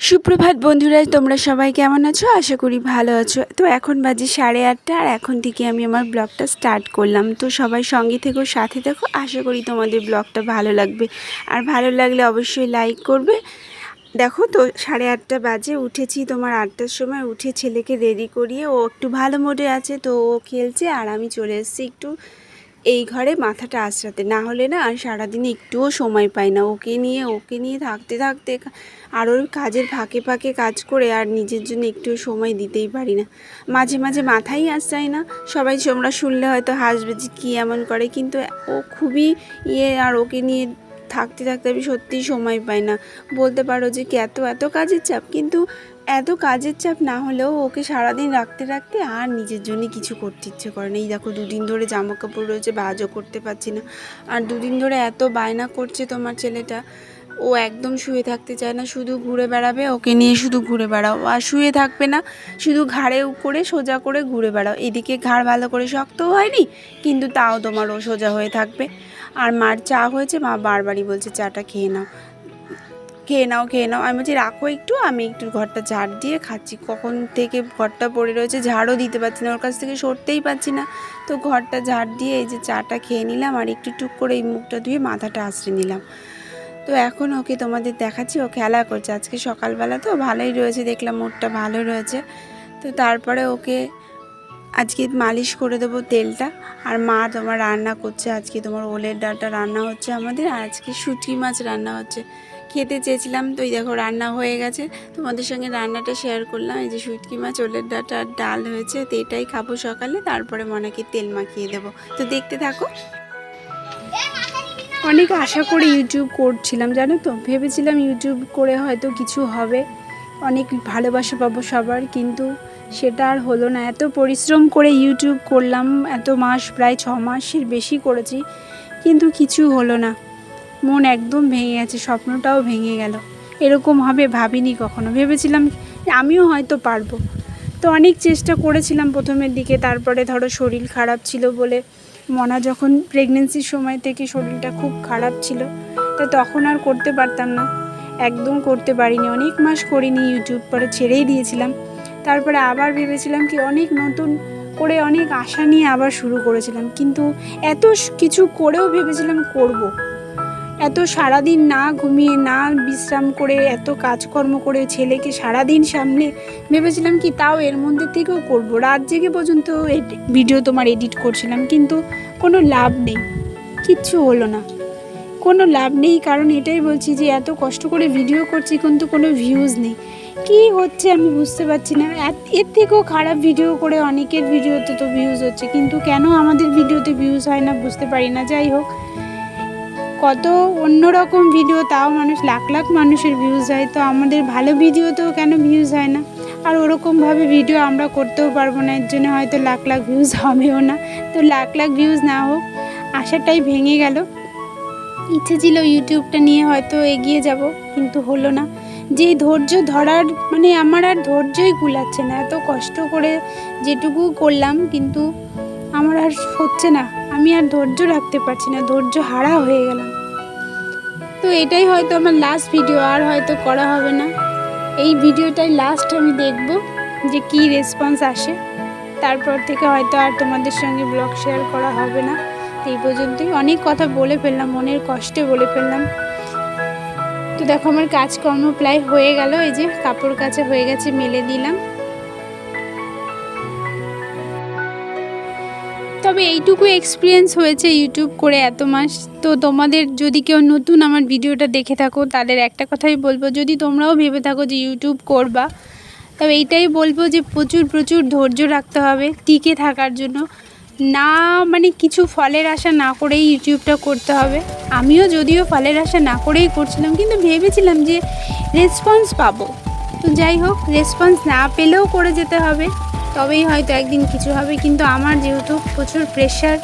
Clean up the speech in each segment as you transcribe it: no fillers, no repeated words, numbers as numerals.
সুপ্রভাত বন্ধুরা, তোমরা সবাই কেমন আছো? আশা করি ভালো আছো। তো এখন বাজে 8:30 আর এখন থেকে আমি আমার ব্লগটা স্টার্ট করলাম। তো সবাই সঙ্গে থেকো, সাথে দেখো। আশা করি তোমাদের ব্লগটা ভালো লাগবে, আর ভালো লাগলে অবশ্যই লাইক করবে। দেখো তো 8:30 বাজে, উঠেছি তোমার 8টার সময়। উঠে ছেলেকে রেডি করিয়ে ও একটু ভালো মোডে আছে, তো ও খেলছে আর আমি চলে এসেছি একটু এই ঘরে মাথাটা আঁচড়াতে। না হলে না আর সারাদিনে একটুও সময় পাই না। ওকে নিয়ে থাকতে থাকতে আর ওর কাজের ফাঁকে ফাঁকে কাজ করে আর নিজের জন্য একটুও সময় দিতেই পারি না। মাঝে মাঝে মাথাই আসছে না। সবাই তোমরা শুনলে হয়তো হাসবে যে কী এমন করে, কিন্তু ও খুবই আর ওকে নিয়ে থাকতে থাকতে আমি সত্যিই সময় পাই না। বলতে পারো যে কি এত কাজের চাপ, কিন্তু এত কাজের চাপ না হলেও ওকে সারাদিন রাখতে রাখতে আর নিজের জন্য কিছু করতে ইচ্ছে করে না। এই দেখো 2 দিন ধরে জামা কাপড় রয়েছে, ভাঁজও করতে পারছি না। আর 2 দিন ধরে এত বায়না করছে তোমার ছেলেটা। ও একদম শুয়ে থাকতে চায় না, শুধু ঘুরে বেড়াবে। ওকে নিয়ে শুধু ঘুরে বেড়াও, আর শুয়ে থাকবে না, শুধু ঘাড়ে করে সোজা করে ঘুরে বেড়াও। এদিকে ঘাড় ভালো করে শক্তও হয়নি, কিন্তু তাও তোমার ও সোজা হয়ে থাকবে। আর মার চা হয়েছে, মা বারবারই বলছে চাটা খেয়ে নাও। আমি বলছি রাখো একটু, আমি একটু ঘরটা ঝাড় দিয়ে খাচ্ছি। কখন থেকে ঘরটা পড়ে রয়েছে, ঝাড়ও দিতে পারছি না, ওর কাছ থেকে সরতেই পারছি না। তো ঘরটা ঝাড় দিয়ে এই যে চাটা খেয়ে নিলাম, আর একটু টুক করে এই মুখটা ধুয়ে মাথাটা আঁচড়ে নিলাম। তো এখন ওকে তোমাদের দেখাচ্ছি, ও খেলা করছে। আজকে সকালবেলা তো ভালোই রয়েছে, দেখলাম মুডটা ভালো রয়েছে। তো তারপরে ওকে আজকে মালিশ করে দেবো তেলটা। আর মা তোমার রান্না করছে, আজকে তোমার ওলের ডাঁটা রান্না হচ্ছে আমাদের, আর আজকে শুঁটকি মাছ রান্না হচ্ছে। খেতে চেয়েছিলাম, তো এই দেখো রান্না হয়ে গেছে। তোমাদের সঙ্গে রান্নাটা শেয়ার করলাম। এই যে শুঁটকি মাছ, ওলের ডাঁটা আর ডাল হয়েছে, তো এটাই খাবো সকালে। তারপরে মনাকে তেল মাখিয়ে দেবো। তো দেখতে থাকো। অনেক আশা করে ইউটিউব করছিলাম, জানো তো। ভেবেছিলাম ইউটিউব করে হয়তো কিছু হবে, অনেক ভালোবাসা পাবো সবার, কিন্তু সেটা আর হলো না। এত পরিশ্রম করে ইউটিউব করলাম, এত মাস, প্রায় 6 মাসের বেশি করেছি, কিন্তু কিছু হলো না। মন একদম ভেঙে গেছে, স্বপ্নটাও ভেঙে গেল। এরকম হবে ভাবিনি কখনো। ভেবেছিলাম আমিও হয়তো পারবো। তো অনেক চেষ্টা করেছিলাম প্রথমের দিকে। তারপরে ধরো শরীর খারাপ ছিল বলে, মনা যখন প্রেগনেন্সির সময় থেকে শরীরটা খুব খারাপ ছিল, তো তখন আর করতে পারতাম না, একদম করতে পারিনি। অনেক মাস করিনি ইউটিউব, পরে ছেড়েই দিয়েছিলাম। তারপরে আবার ভেবেছিলাম কি অনেক নতুন করে অনেক আশা নিয়ে আবার শুরু করেছিলাম, কিন্তু এত কিছু করেও ভেবেছিলাম করব। এত সারাদিন না ঘুমিয়ে, না বিশ্রাম করে, এত কাজকর্ম করে, ছেলেকে সারাদিন সামনে ভেবেছিলাম কি তাও এর মধ্যে থেকেও করব। রাত জেগে পর্যন্ত ভিডিও তোমার এডিট করছিলাম, কিন্তু কোনো লাভ নেই, কিচ্ছু হলো না, কোনো লাভ নেই। কারণ এটাই বলছি যে এত কষ্ট করে ভিডিও করছি, কিন্তু কোনো ভিউজ নেই। কি হচ্ছে আমি বুঝতে পারছি না। এর থেকেও খারাপ ভিডিও করে অনেকের ভিডিওতে তো ভিউজ হচ্ছে, কিন্তু কেন আমাদের ভিডিওতে ভিউজ হয় না বুঝতে পারি না। যাই হোক, কত অন্যরকম ভিডিও, তাও মানুষ লাখ লাখ মানুষের ভিউজ হয়, তো আমাদের ভালো ভিডিওতেও কেন ভিউজ হয় না? আর ওরকমভাবে ভিডিও আমরা করতেও পারবো না, এর জন্য হয়তো লাখ লাখ ভিউজ হবেও না। তো লাখ লাখ ভিউজ না হোক, আশাটাই ভেঙে গেল। ইচ্ছে ছিল ইউটিউবটা নিয়ে হয়তো এগিয়ে যাব, কিন্তু হলো না। যে ধৈর্য ধরার আমার আর ধৈর্যই কুলাচ্ছে না। এত কষ্ট করে যেটুকু করলাম, কিন্তু আমার আর হচ্ছে না। আমি আর ধৈর্য রাখতে পারছি না, ধৈর্য হারা হয়ে গেলাম। তো এটাই হয়তো আমার লাস্ট ভিডিও, আর হয়তো করা হবে না। এই ভিডিওটাই লাস্ট আমি দেখব যে কী রেসপন্স আসে। তারপর থেকে হয়তো আর তোমাদের সঙ্গে ব্লগ শেয়ার করা হবে না। এই পর্যন্তই। অনেক কথা বলে ফেললাম, মনের কষ্টে বলে ফেললাম। তো দেখো আমার কাজকর্ম প্রায় হয়ে গেল। এই যে কাপড় কাচা হয়ে গেছে, মেলে দিলাম। তবে এইটুকু এক্সপিরিয়েন্স হয়েছে ইউটিউব করে এত মাস। তো তোমাদের যদি কেউ নতুন আমার ভিডিওটা দেখে থাকো, তাদের একটা কথাই বলবো, যদি তোমরাও ভেবে থাকো যে ইউটিউব করবা, তবে এইটাই বলবো যে প্রচুর ধৈর্য রাখতে হবে টিকে থাকার জন্য। না কিছু ফলের আশা না করেই ইউটিউবটা করতে হবে। আমিও যদিও ফলের আশা না করেই করছিলাম, কিন্তু ভেবেছিলাম যে রেসপন্স পাবো। তো যাই হোক, রেসপন্স না পেলেও করে যেতে হবে, তবেই হয়তো একদিন কিছু হবে। কিন্তু আমার যেহেতু প্রচুর প্রেশার,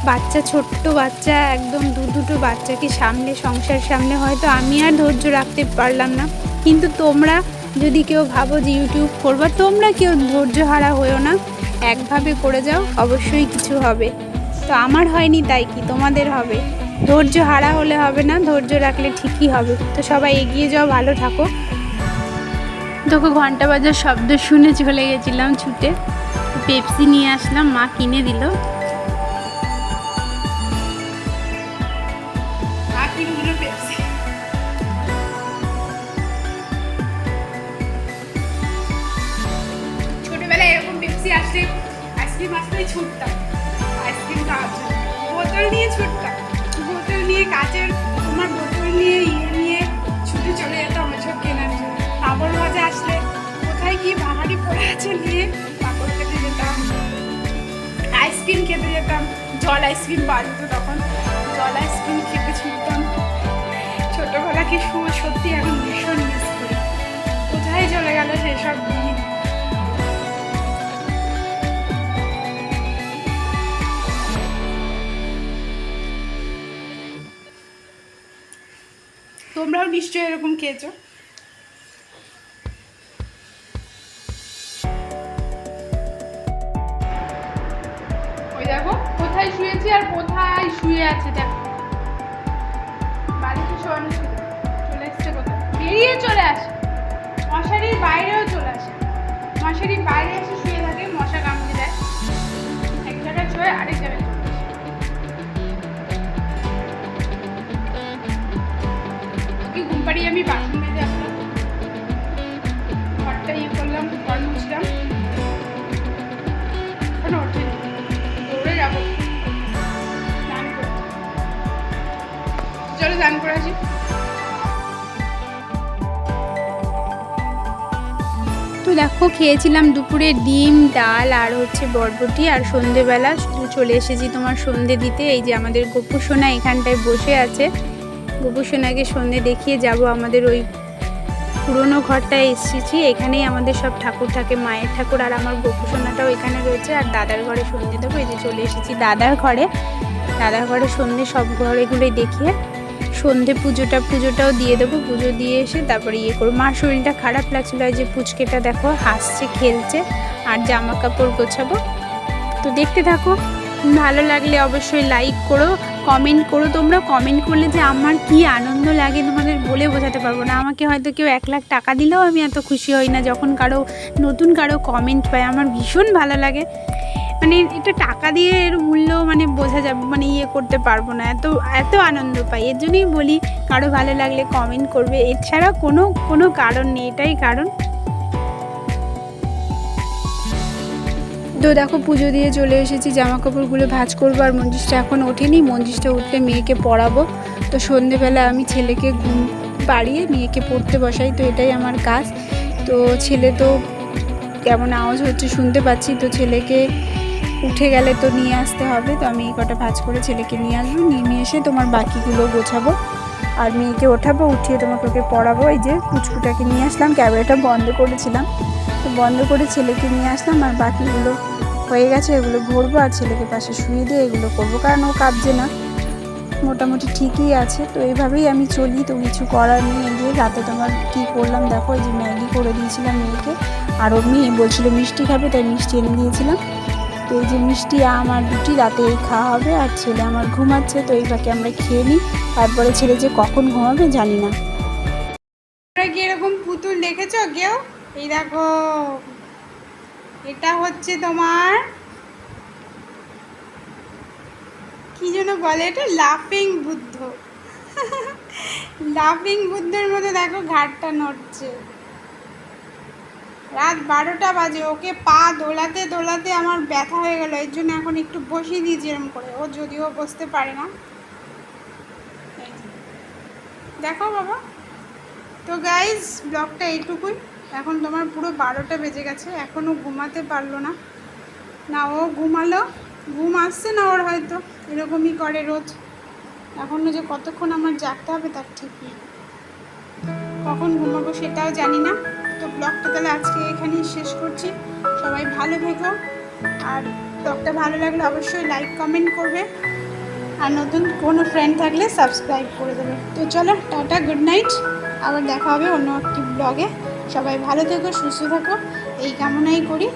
বাচ্চা, ছোট্ট বাচ্চা, একদম দুটো বাচ্চাকে সামলে, সংসার সামলে, হয়তো আমি আর ধৈর্য রাখতে পারলাম না। কিন্তু তোমরা যদি কেউ ভাবো যে ইউটিউব করবা, তোমরা কেউ ধৈর্য হারা হয়েও না, একভাবে করে যাও, অবশ্যই কিছু হবে। তো আমার হয়নি, তাই কি তোমাদের হবে? ধৈর্য হারা হলে হবে না, ধৈর্য রাখলে ঠিকই হবে। তো সবাই এগিয়ে যাও, ভালো থাকো। তোকে ঘন্টা বাজার শব্দ শুনে চলে গেছিলাম ছুটে, পেপসি নিয়ে আসলাম, মা কিনে দিল। পেপসি ছোটবেলায় এরকম পেপসি আসলে আইসক্রিম আসলেই ছুটতাম আইসক্রিম খাওয়ার জন্য, বোতল নিয়ে ছুটতাম, বোতল নিয়ে কাচের তোমার বোতল নিয়ে নিয়ে ছুটে চলে যেতাম ওসব কেনার জন্য। পাঁপড় ভাজা আসলে কোথায় কি ভাঙাড়ি পড়ে আছে নিয়ে পাঁপড় খেতে যেতাম, আইসক্রিম খেতে যেতাম, জল আইসক্রিম পাওয়া যেত তখন, জল আইসক্রিম খেতে ছুটতাম। ছোটবেলাকে সত্যি এখন ভীষণ মিস করি, কোথায় চলে গেল সেসব দিন। তোমরাও নিশ্চয়ই এরকম খেয়েছো। ওই দেখো কোথায় শুয়েছি আর কোথায় শুয়ে আছে, দেখো বাড়িতে শোয়ানো চলে এসছে, কোথায় বেরিয়ে চলে আসে, মশারির বাইরেও চলে আসে, মশারির বাইরে এসে শুয়ে থাকে, মশা কামড়ে দেয়, এক জায়গায় শুয়ে আরেক জায়গায় চলে আসে। কি ঘুম পাড়িয়ে আমি বাসন মেজে আসলাম, ঘরটা ইয়ে করলাম, ঘর মুছলাম, এখন ওঠেনি, দৌড়ে যাবো স্নান করতে। চলো স্নান করে আসি। তো দেখো খেয়েছিলাম দুপুরে ডিম, ডাল আর হচ্ছে বরবটি, আর সন্ধেবেলা শুধু চলে এসেছি তোমার সন্ধে দিতে। এই যে আমাদের গোপু সোনা এখানটায় বসে আছে, গোপু সোনাকে সন্ধে দেখিয়ে যাব। আমাদের ওই পুরোনো ঘরটায় এসেছি, এখানেই আমাদের সব ঠাকুর থাকে, মায়ের ঠাকুর, আর আমার গোপু সোনাটাও এখানে রয়েছে। আর দাদার ঘরে সন্ধে দেবো, এই যে চলে এসেছি দাদার ঘরে। দাদার ঘরে সন্ধে সব ঘরেগুলোই দেখিয়ে সন্ধে পুজোটাও দিয়ে দেবো। পুজো দিয়ে এসে তারপরে ইয়ে করবো। মার শরীরটা খারাপ লাগছিলো, যে পুচকেটা দেখো হাসছে, খেলছে, আর জামা কাপড় গোছাবো। তো দেখতে থাকো, ভালো লাগলে অবশ্যই লাইক করো, কমেন্ট করো। তোমরা কমেন্ট করলে যে আমার কি আনন্দ লাগে তোমাদের বলে বোঝাতে পারবো না। আমাকে হয়তো কেউ 1 লাখ টাকা দিলেও আমি এত খুশি হই না যখন নতুন কারো কমেন্ট পাই, আমার ভীষণ ভালো লাগে। মানে এটা টাকা দিয়ে এর মূল্য মানে বোঝা যাবে, মানে ইয়ে করতে পারবো না, এত আনন্দ পাই। এর জন্যই বলি কারো ভালো লাগলে কমেন্ট করবে, এছাড়া কোনো কারণ নেই, এটাই কারণ। তো দেখো পুজো দিয়ে চলে এসেছি, জামা কাপড়গুলো ভাঁজ করবো, আর মঞ্জিসটা এখন ওঠেনি, মঞ্জিসটা উঠলে মেয়েকে পড়াবো। তো সন্ধেবেলা আমি ছেলেকে ঘুম পাড়িয়ে মেয়েকে পড়তে বসাই, তো এটাই আমার কাজ। তো ছেলে তো কেমন আওয়াজ হচ্ছে শুনতে পাচ্ছি, তো ছেলেকে উঠে গেলে তো নিয়ে আসতে হবে। তো আমি এই কটা ভাঁজ করে ছেলেকে নিয়ে আসবো, নিয়ে এসে তোমার বাকিগুলো গোছাবো, আর মেয়েকে ওঠাবো, উঠিয়ে তোমাকে ওকে পড়াবো। এই যে পুচকুটাকে নিয়ে আসলাম, ক্যামেরাটা বন্ধ করেছিলাম, তো বন্ধ করে ছেলেকে নিয়ে আসলাম, আর বাকিগুলো হয়ে গেছে, এগুলো ভরবো, আর ছেলেকে পাশে শুয়ে দিয়ে এগুলো করবো, কারণ ও কাঁপছে না, মোটামুটি ঠিকই আছে। তো এইভাবেই আমি চলি, তো কিছু করার নেই। এই যে রাতে তোমার কী করলাম দেখো, এই যে ম্যাগি করে দিয়েছিলাম মেয়েকে, আর ওর মেয়ে বলছিল মিষ্টি খাবে, তাই মিষ্টি এনে দিয়েছিলাম। তো এই যে মিষ্টি আমার রুটি রাতে এই খাওয়া হবে, আর ছেলে আমার ঘুমাচ্ছে, তো এই ফাঁকে আমরা খেয়ে নিই, তারপরে ছেলে যে কখন ঘুমাবে জানি না। তোমরা কি এরকম পুতুল দেখেছো কেউ? এই দেখো, এটা হচ্ছে তোমার কি যেন বলে, এটা লাফিং বুদ্ধ। লাফিং বুদ্ধের মতো দেখো ঘাটটা নড়ছে। রাত 12টা বাজে, ওকে পা দোলাতে দোলাতে আমার ব্যথা হয়ে গেল, এর জন্য এখন একটু বসিয়ে দিয়েছি এরম করে, ও যদিও বসতে পারে না। দেখো বাবা। তো গাইজ ব্লগটা এইটুকুই, এখন তোমার পুরো 12টা বেজে গেছে, এখনও ঘুমাতে পারলো না, না ও ঘুমালো, ঘুম আসছে না ওর, হয়তো এরকমই করে রোজ। এখনও যে কতক্ষণ আমার জাগতে হবে তার ঠিক নেই, কখন ঘুমাবো সেটাও জানি না। তো ব্লগটা তাহলে আজকে এখানেই শেষ করছি, সবাই ভালো থেকো, আর ব্লগটা ভালো লাগলে অবশ্যই লাইক কমেন্ট করবে, আর নতুন কোনো ফ্রেন্ড থাকলে সাবস্ক্রাইব করে দেবে। তো চলো টাটা, গুড নাইট, আবার দেখা হবে অন্য একটি ব্লগে। সবাই ভালো থেকো, সুস্থ থাকো, এই কামনাই করি।